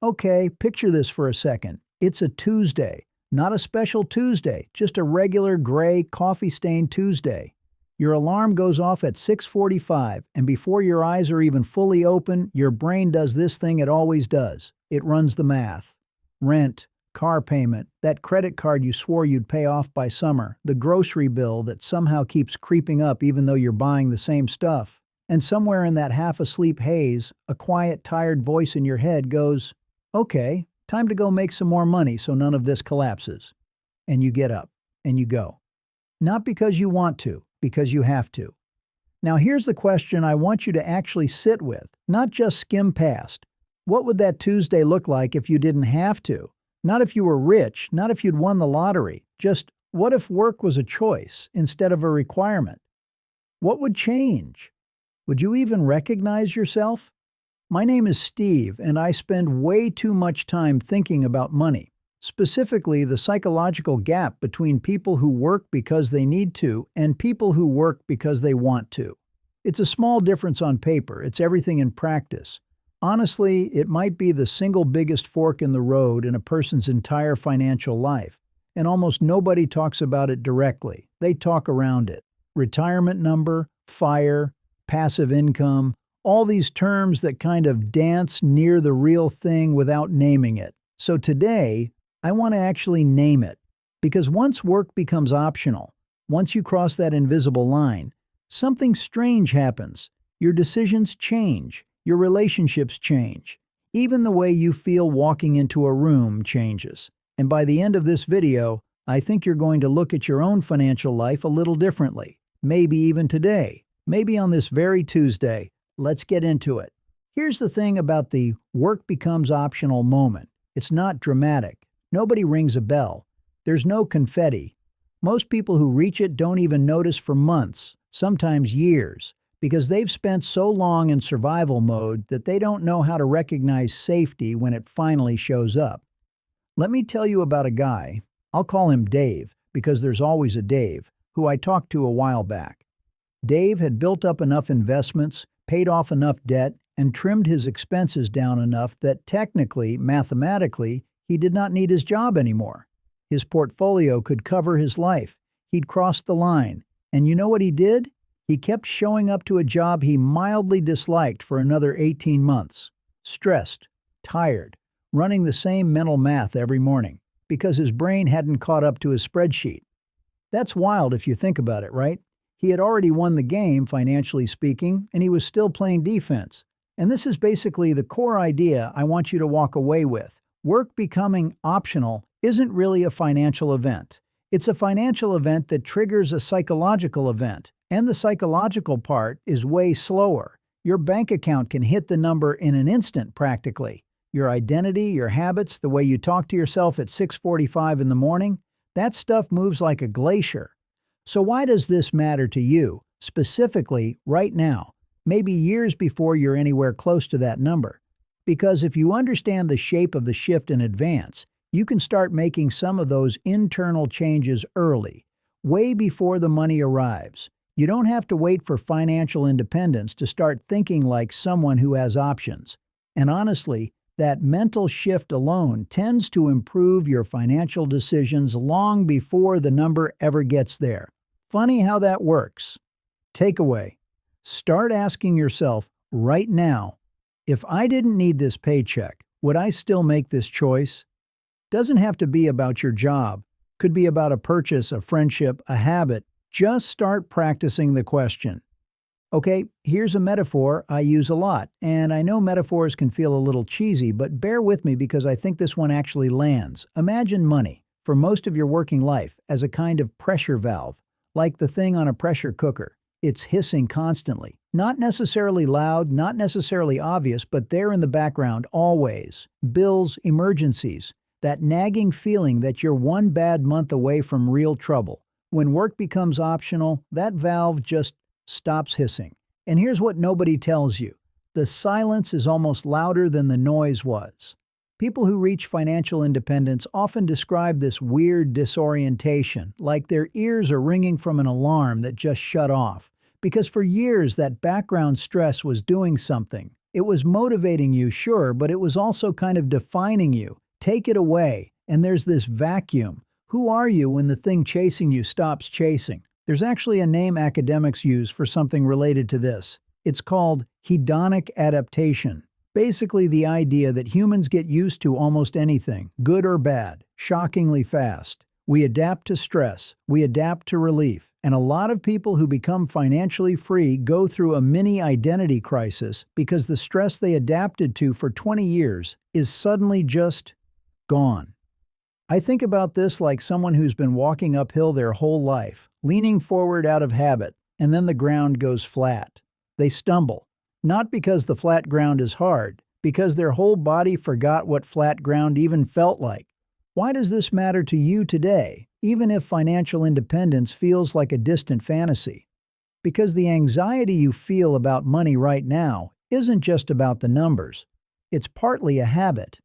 Okay, picture this for a second. It's a Tuesday. Not a special Tuesday, just a regular gray coffee-stained Tuesday. Your alarm goes off at 6:45, and before your eyes are even fully open, your brain does this thing it always does. It runs the math. Rent, car payment, that credit card you swore you'd pay off by summer, the grocery bill that somehow keeps creeping up even though you're buying the same stuff. And somewhere in that half-asleep haze, a quiet, tired voice in your head goes, "Okay, time to go make some more money so none of this collapses." And you get up, and you go. Not because you want to, because you have to. Now here's the question I want you to actually sit with, not just skim past. What would that Tuesday look like if you didn't have to? Not if you were rich, not if you'd won the lottery. Just, what if work was a choice instead of a requirement? What would change? Would you even recognize yourself? My name is Steve, and I spend way too much time thinking about money, specifically the psychological gap between people who work because they need to and people who work because they want to. It's a small difference on paper, it's everything in practice. Honestly, it might be the single biggest fork in the road in a person's entire financial life, and almost nobody talks about it directly. They talk around it. Retirement number, FIRE, passive income, all these terms that kind of dance near the real thing without naming it. So today, I want to actually name it. Because once work becomes optional, once you cross that invisible line, something strange happens. Your decisions change. Your relationships change. Even the way you feel walking into a room changes. And by the end of this video, I think you're going to look at your own financial life a little differently. Maybe even today. Maybe on this very Tuesday. Let's get into it. Here's the thing about the work becomes optional moment. It's not dramatic. Nobody rings a bell. There's no confetti. Most people who reach it don't even notice for months, sometimes years, because they've spent so long in survival mode that they don't know how to recognize safety when it finally shows up. Let me tell you about a guy, I'll call him Dave, because there's always a Dave, who I talked to a while back. Dave had built up enough investments, paid off enough debt, and trimmed his expenses down enough that technically, mathematically, he did not need his job anymore. His portfolio could cover his life. He'd crossed the line. And you know what he did? He kept showing up to a job he mildly disliked for another 18 months. Stressed, tired, running the same mental math every morning, because his brain hadn't caught up to his spreadsheet. That's wild if you think about it, right? He had already won the game, financially speaking, and he was still playing defense. And this is basically the core idea I want you to walk away with. Work becoming optional isn't really a financial event. It's a financial event that triggers a psychological event. And the psychological part is way slower. Your bank account can hit the number in an instant practically. Your identity, your habits, the way you talk to yourself at 6:45 in the morning, that stuff moves like a glacier. So why does this matter to you, specifically right now, maybe years before you're anywhere close to that number? Because if you understand the shape of the shift in advance, you can start making some of those internal changes early, way before the money arrives. You don't have to wait for financial independence to start thinking like someone who has options. And honestly, that mental shift alone tends to improve your financial decisions long before the number ever gets there. Funny how that works. Takeaway: start asking yourself right now, if I didn't need this paycheck, would I still make this choice? Doesn't have to be about your job. Could be about a purchase, a friendship, a habit. Just start practicing the question. Okay, here's a metaphor I use a lot, and I know metaphors can feel a little cheesy, but bear with me because I think this one actually lands. Imagine money, for most of your working life, as a kind of pressure valve, like the thing on a pressure cooker. It's hissing constantly. Not necessarily loud, not necessarily obvious, but there in the background always. Bills, emergencies, that nagging feeling that you're one bad month away from real trouble. When work becomes optional, that valve just stops hissing. And here's what nobody tells you. The silence is almost louder than the noise was. People who reach financial independence often describe this weird disorientation, like their ears are ringing from an alarm that just shut off. Because for years that background stress was doing something, It was motivating you, sure, but it was also kind of defining you. Take it away, and there's this vacuum. Who are you when the thing chasing you stops chasing? There's actually a name academics use for something related to this. It's called hedonic adaptation. Basically the idea that humans get used to almost anything, good or bad, shockingly fast. We adapt to stress, we adapt to relief, and a lot of people who become financially free go through a mini identity crisis because the stress they adapted to for 20 years is suddenly just gone. I think about this like someone who's been walking uphill their whole life, leaning forward out of habit, and then the ground goes flat. They stumble, not because the flat ground is hard, because their whole body forgot what flat ground even felt like. Why does this matter to you today, even if financial independence feels like a distant fantasy? Because the anxiety you feel about money right now isn't just about the numbers. It's partly a habit,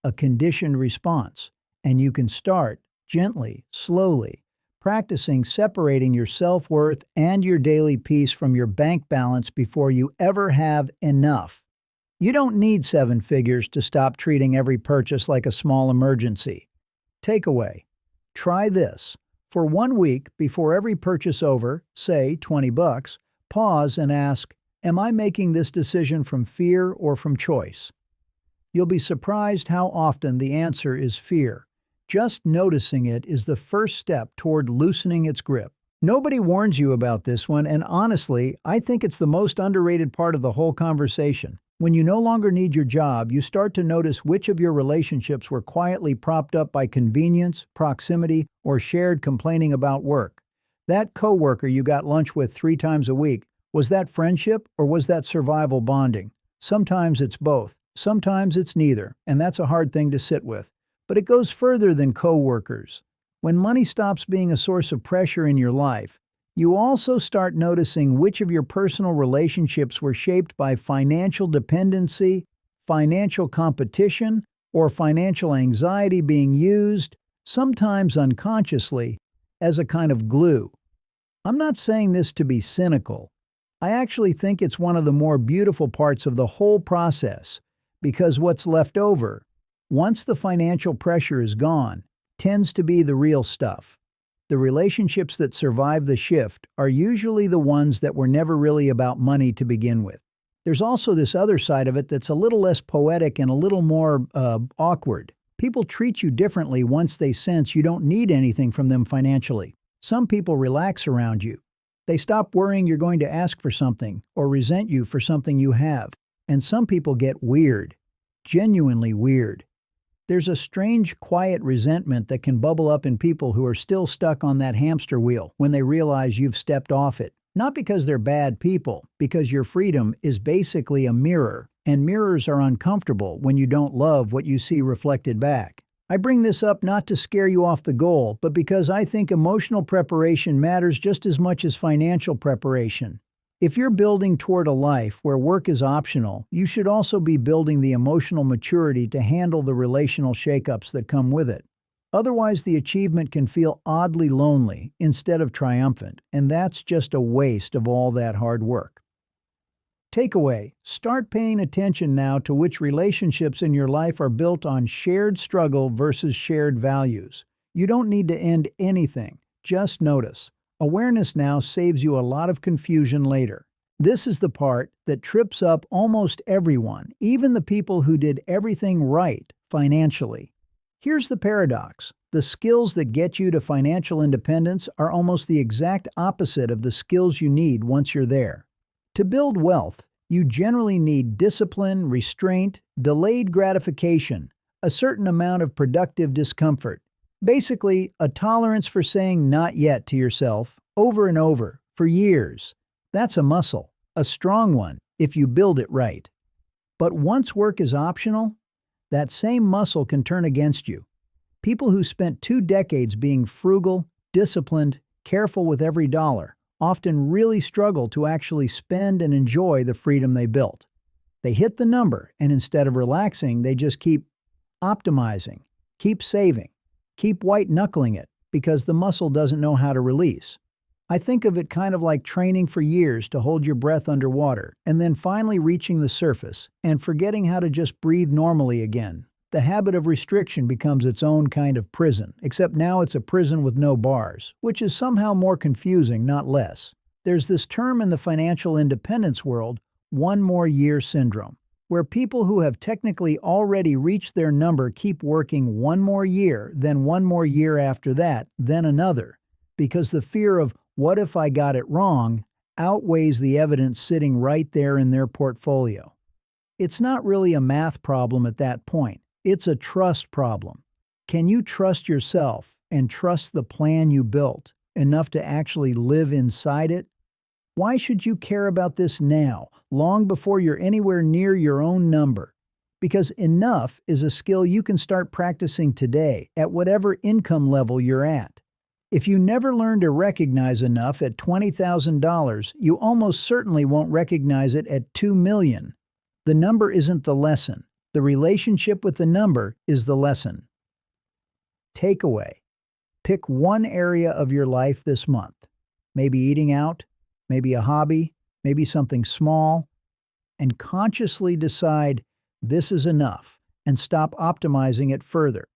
a conditioned response, and you can start, gently, slowly, practicing separating your self-worth and your daily peace from your bank balance before you ever have enough. You don't need 7 figures to stop treating every purchase like a small emergency. Takeaway. Try this. For 1 week before every purchase over, say $20, pause and ask, am I making this decision from fear or from choice? You'll be surprised how often the answer is fear. Just noticing it is the first step toward loosening its grip. Nobody warns you about this one, and honestly, I think it's the most underrated part of the whole conversation. When you no longer need your job, you start to notice which of your relationships were quietly propped up by convenience, proximity, or shared complaining about work. That coworker you got lunch with 3 times a week, was that friendship or was that survival bonding? Sometimes it's both. Sometimes it's neither, and that's a hard thing to sit with. But it goes further than coworkers. When money stops being a source of pressure in your life, you also start noticing which of your personal relationships were shaped by financial dependency, financial competition, or financial anxiety being used, sometimes unconsciously, as a kind of glue. I'm not saying this to be cynical. I actually think it's one of the more beautiful parts of the whole process, because what's left over, once the financial pressure is gone, tends to be the real stuff. The relationships that survive the shift are usually the ones that were never really about money to begin with. There's also this other side of it that's a little less poetic and a little more awkward. People treat you differently once they sense you don't need anything from them financially. Some people relax around you. They stop worrying you're going to ask for something or resent you for something you have. And some people get weird, genuinely weird. There's a strange, quiet resentment that can bubble up in people who are still stuck on that hamster wheel when they realize you've stepped off it. Not because they're bad people, because your freedom is basically a mirror, and mirrors are uncomfortable when you don't love what you see reflected back. I bring this up not to scare you off the goal, but because I think emotional preparation matters just as much as financial preparation. If you're building toward a life where work is optional, you should also be building the emotional maturity to handle the relational shakeups that come with it. Otherwise, the achievement can feel oddly lonely instead of triumphant, and that's just a waste of all that hard work. Takeaway: start paying attention now to which relationships in your life are built on shared struggle versus shared values. You don't need to end anything, just notice. Awareness now saves you a lot of confusion later. This is the part that trips up almost everyone, even the people who did everything right financially. Here's the paradox. The skills that get you to financial independence are almost the exact opposite of the skills you need once you're there. To build wealth, you generally need discipline, restraint, delayed gratification, a certain amount of productive discomfort. Basically, a tolerance for saying not yet to yourself over and over for years. That's a muscle, a strong one, if you build it right. But once work is optional, that same muscle can turn against you. People who spent 2 decades being frugal, disciplined, careful with every dollar, often really struggle to actually spend and enjoy the freedom they built. They hit the number, and instead of relaxing, they just keep optimizing, keep saving, keep white-knuckling it, because the muscle doesn't know how to release. I think of it kind of like training for years to hold your breath underwater, and then finally reaching the surface and forgetting how to just breathe normally again. The habit of restriction becomes its own kind of prison, except now it's a prison with no bars, which is somehow more confusing, not less. There's this term in the financial independence world, one more year syndrome, where people who have technically already reached their number keep working one more year, then one more year after that, then another, because the fear of what if I got it wrong outweighs the evidence sitting right there in their portfolio. It's not really a math problem at that point. It's a trust problem. Can you trust yourself and trust the plan you built enough to actually live inside it? Why should you care about this now, long before you're anywhere near your own number? Because enough is a skill you can start practicing today at whatever income level you're at. If you never learn to recognize enough at $20,000, you almost certainly won't recognize it at $2 million. The number isn't the lesson. The relationship with the number is the lesson. Takeaway. Pick one area of your life this month. Maybe eating out, maybe a hobby, maybe something small, and consciously decide this is enough and stop optimizing it further.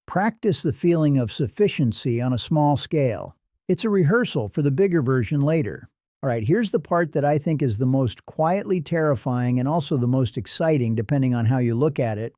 Practice the feeling of sufficiency on a small scale. It's a rehearsal for the bigger version later. All right, here's the part that I think is the most quietly terrifying and also the most exciting, depending on how you look at it.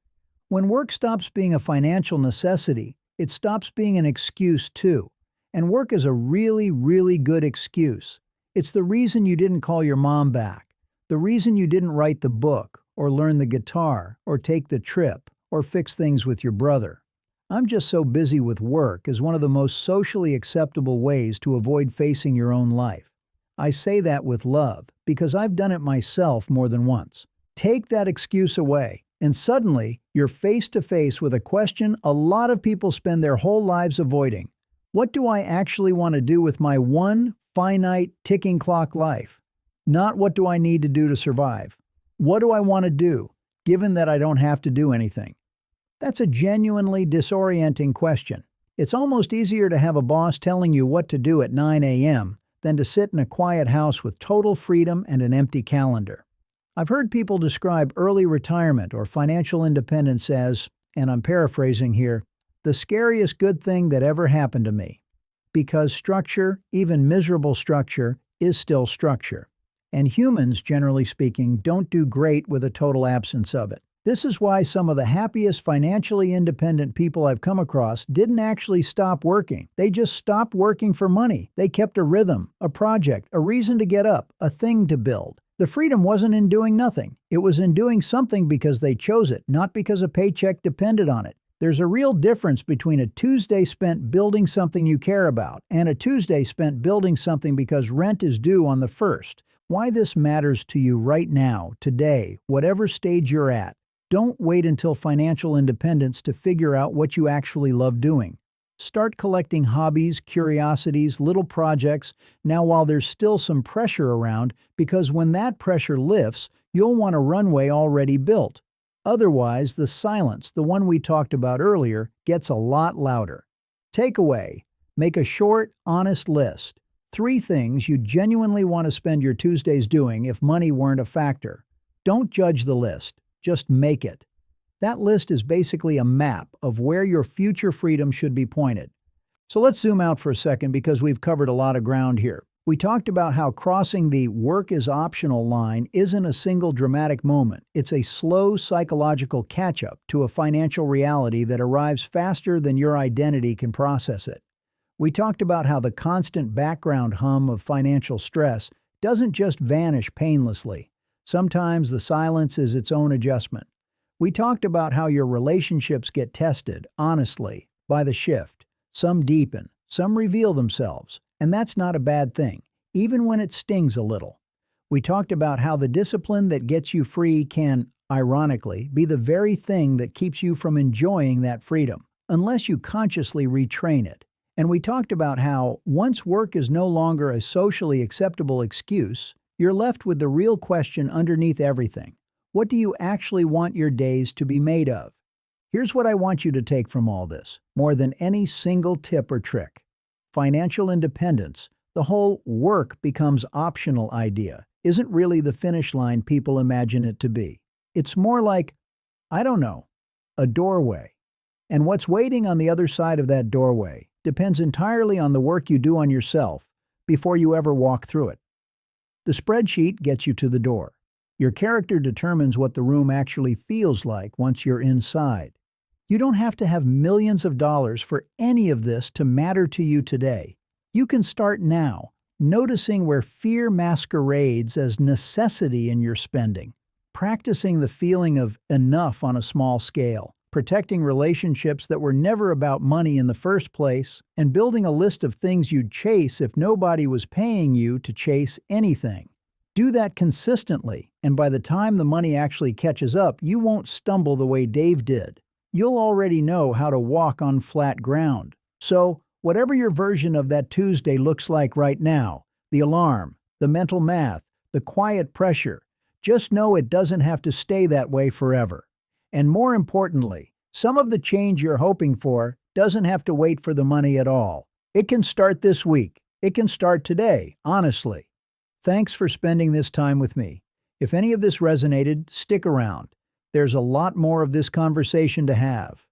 When work stops being a financial necessity, it stops being an excuse too. And work is a really, really good excuse. It's the reason you didn't call your mom back, the reason you didn't write the book, or learn the guitar, or take the trip, or fix things with your brother. I'm just so busy with work as one of the most socially acceptable ways to avoid facing your own life. I say that with love, because I've done it myself more than once. Take that excuse away, and suddenly you're face to face with a question a lot of people spend their whole lives avoiding. What do I actually want to do with my one finite ticking clock life? Not what do I need to do to survive. What do I want to do, given that I don't have to do anything? That's a genuinely disorienting question. It's almost easier to have a boss telling you what to do at 9 a.m. than to sit in a quiet house with total freedom and an empty calendar. I've heard people describe early retirement or financial independence as, and I'm paraphrasing here, the scariest good thing that ever happened to me. Because structure, even miserable structure, is still structure. And humans, generally speaking, don't do great with a total absence of it. This is why some of the happiest financially independent people I've come across didn't actually stop working. They just stopped working for money. They kept a rhythm, a project, a reason to get up, a thing to build. The freedom wasn't in doing nothing. It was in doing something because they chose it, not because a paycheck depended on it. There's a real difference between a Tuesday spent building something you care about and a Tuesday spent building something because rent is due on the 1st. Why this matters to you right now, today, whatever stage you're at. Don't wait until financial independence to figure out what you actually love doing. Start collecting hobbies, curiosities, little projects now while there's still some pressure around, because when that pressure lifts, you'll want a runway already built. Otherwise, the silence, the one we talked about earlier, gets a lot louder. Takeaway: make a short, honest list. 3 things you genuinely want to spend your Tuesdays doing if money weren't a factor. Don't judge the list. Just make it. That list is basically a map of where your future freedom should be pointed. So let's zoom out for a second because we've covered a lot of ground here. We talked about how crossing the work is optional line isn't a single dramatic moment. It's a slow psychological catch-up to a financial reality that arrives faster than your identity can process it. We talked about how the constant background hum of financial stress doesn't just vanish painlessly. Sometimes the silence is its own adjustment. We talked about how your relationships get tested, honestly, by the shift. Some deepen, some reveal themselves, and that's not a bad thing, even when it stings a little. We talked about how the discipline that gets you free can, ironically, be the very thing that keeps you from enjoying that freedom, unless you consciously retrain it. And we talked about how, once work is no longer a socially acceptable excuse, you're left with the real question underneath everything. What do you actually want your days to be made of? Here's what I want you to take from all this, more than any single tip or trick. Financial independence, The whole work becomes optional idea isn't really the finish line people imagine it to be. It's more like, I don't know, a doorway. And what's waiting on the other side of that doorway depends entirely on the work you do on yourself before you ever walk through it. The spreadsheet gets you to the door. Your character determines what the room actually feels like once you're inside. You don't have to have millions of dollars for any of this to matter to you today. You can start now, noticing where fear masquerades as necessity in your spending, practicing the feeling of enough on a small scale, protecting relationships that were never about money in the first place, and building a list of things you'd chase if nobody was paying you to chase anything. Do that consistently, and by the time the money actually catches up, you won't stumble the way Dave did. You'll already know how to walk on flat ground. So, whatever your version of that Tuesday looks like right now, the alarm, the mental math, the quiet pressure, just know it doesn't have to stay that way forever. And more importantly, some of the change you're hoping for doesn't have to wait for the money at all. It can start this week. It can start today, honestly. Thanks for spending this time with me. If any of this resonated, stick around. There's a lot more of this conversation to have.